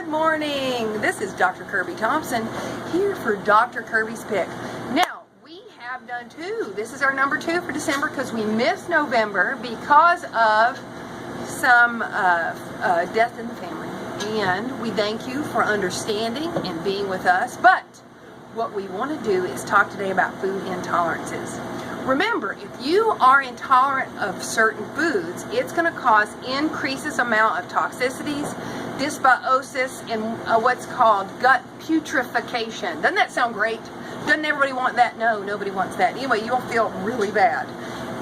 morning. This is Dr. Kirby Thompson here for Dr. Kirby's Pick. Now, we have done two. This is our number 2 for December because we missed November because of some death in the family. And we thank you for understanding and being with us. But what we want to do is talk today about food intolerances. Remember, if you are intolerant of certain foods, it's going to cause increases amount of toxicities, dysbiosis, and what's called gut putrefaction. Doesn't that sound great? Doesn't everybody want that? No, nobody wants that. Anyway, you'll feel really bad.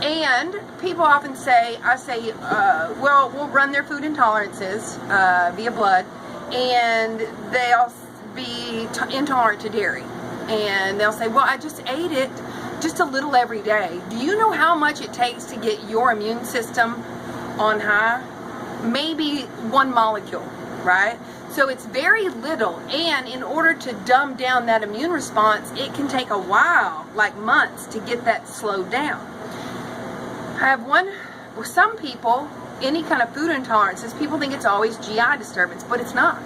And people often say, well, we'll run their food intolerances via blood, and they'll be intolerant to dairy. And they'll say, well, I just ate it just a little every day. Do you know how much it takes to get your immune system on high? Maybe 1 molecule, right? So it's very little, and in order to dumb down that immune response, it can take a while, like months, to get that slowed down. I have with some people, any kind of food intolerances, people think it's always GI disturbance, but it's not.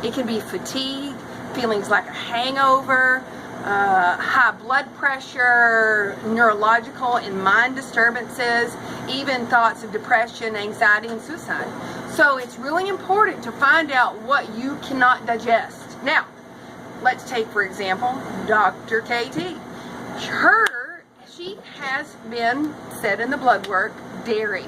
It can be fatigue, feelings like a hangover, high blood pressure, neurological and mind disturbances, even thoughts of depression, anxiety, and suicide. So it's really important to find out what you cannot digest. Now, let's take, for example, Dr. KT. She has been said in the blood work, dairy.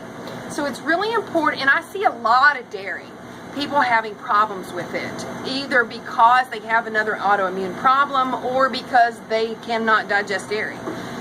So it's really important, and I see a lot of dairy. People having problems with it, either because they have another autoimmune problem or because they cannot digest dairy.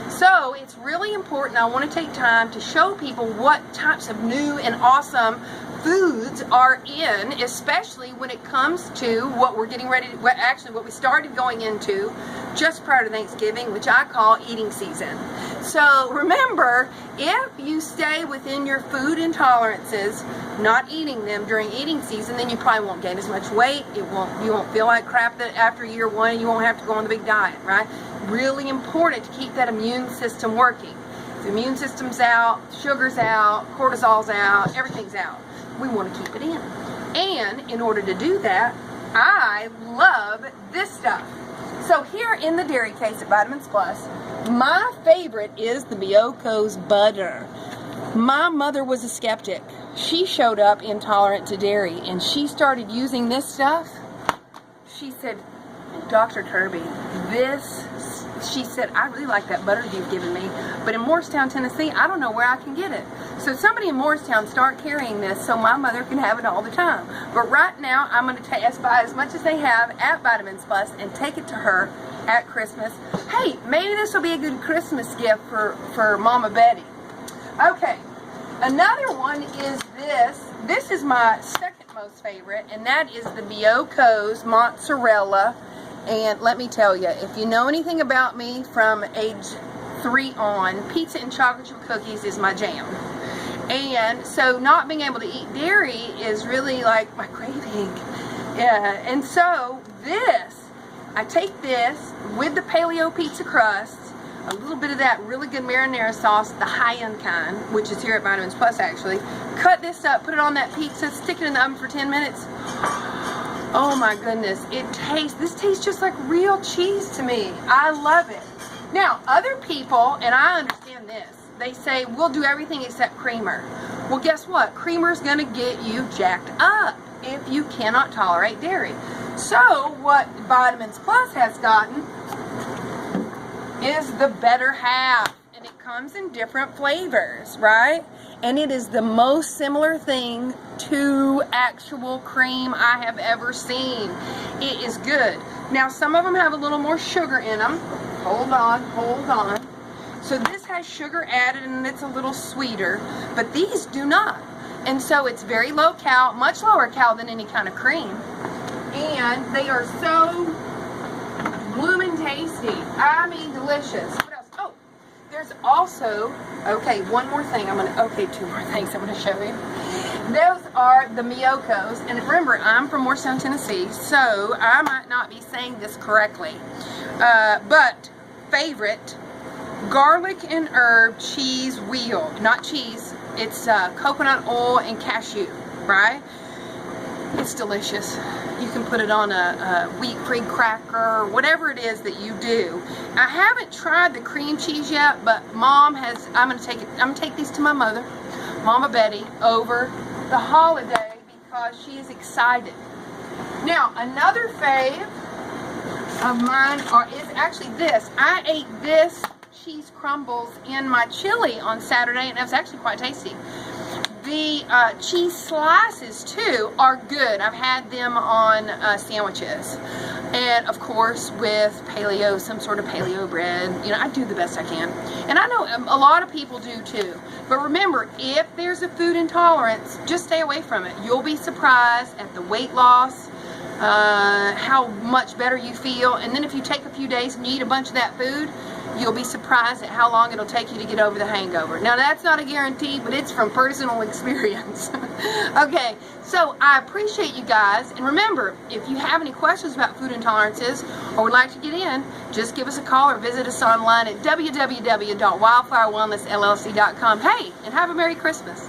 So it's really important. I want to take time to show people what types of new and awesome foods are in, especially when it comes to what we're getting ready to, what we started going into just prior to Thanksgiving, which I call eating season. So remember, if you stay within your food intolerances, not eating them during eating season, then you probably won't gain as much weight. You won't feel like crap that after year 1, you won't have to go on the big diet, right? Really important to keep that immune system working. If the immune system's out, sugar's out, cortisol's out, everything's out. We want to keep it in. And in order to do that, I love this stuff. So here in the dairy case at Vitamins Plus, my favorite is the Bioko's butter. My mother was a skeptic. She showed up intolerant to dairy, and she started using this stuff. She said, Dr. Kirby, she said, I really like that butter you've given me, but in Morristown, Tennessee, I don't know where I can get it. So somebody in Morristown start carrying this so my mother can have it all the time. But right now, I'm going to buy as much as they have at Vitamins Plus and take it to her at Christmas. Hey, maybe this will be a good Christmas gift for Mama Betty. Okay, another one is this. This is my second most favorite, and that is the Bioko's mozzarella. And let me tell you, if you know anything about me from age 3 on, pizza and chocolate chip cookies is my jam. And so not being able to eat dairy is really like my craving. Yeah, and so I take this with the paleo pizza crust, a little bit of that really good marinara sauce, the high-end kind, which is here at Vitamins Plus actually. Cut this up, put it on that pizza, stick it in the oven for 10 minutes. Oh my goodness, this tastes just like real cheese to me. I love it. Now, other people, and I understand this, they say, we'll do everything except creamer. Well, guess what? Creamer's gonna get you jacked up if you cannot tolerate dairy. So, what Vitamins Plus has gotten is the better half, and it comes in different flavors, right? And it is the most similar thing to actual cream I have ever seen. It is good. Now, some of them have a little more sugar in them. Hold on. So this has sugar added and it's a little sweeter, but these do not. And so it's very low cal, much lower cal than any kind of cream. And they are so bloomin' tasty. I mean, delicious. What else? Oh, there's also, okay, one more thing. Two more things I'm going to show you. Those are the Bioko's. And remember, I'm from Morristown, Tennessee, so I might not be saying this correctly. But favorite, garlic and herb cheese wheel. Not cheese, it's coconut oil and cashew, right? It's delicious. You can put it on a wheat-free cracker, or whatever it is that you do. I haven't tried the cream cheese yet, but Mom has. I'm gonna take these to my mother, Mama Betty, over the holiday because she is excited. Now, another fave of mine is actually this. I ate this cheese crumbles in my chili on Saturday, and it was actually quite tasty. The cheese slices too are good. I've had them on sandwiches, and of course with paleo, some sort of paleo bread. You know, I do the best I can, and I know a lot of people do too. But remember, if there's a food intolerance, just stay away from it. You'll be surprised at the weight loss, how much better you feel, and then if you take a few days and you eat a bunch of that food, you'll be surprised at how long it'll take you to get over the hangover. Now, that's not a guarantee, but it's from personal experience. Okay, so I appreciate you guys, and remember, if you have any questions about food intolerances or would like to get in, just give us a call or visit us online at www.wildflowers.llc.com. Hey, and have a Merry Christmas.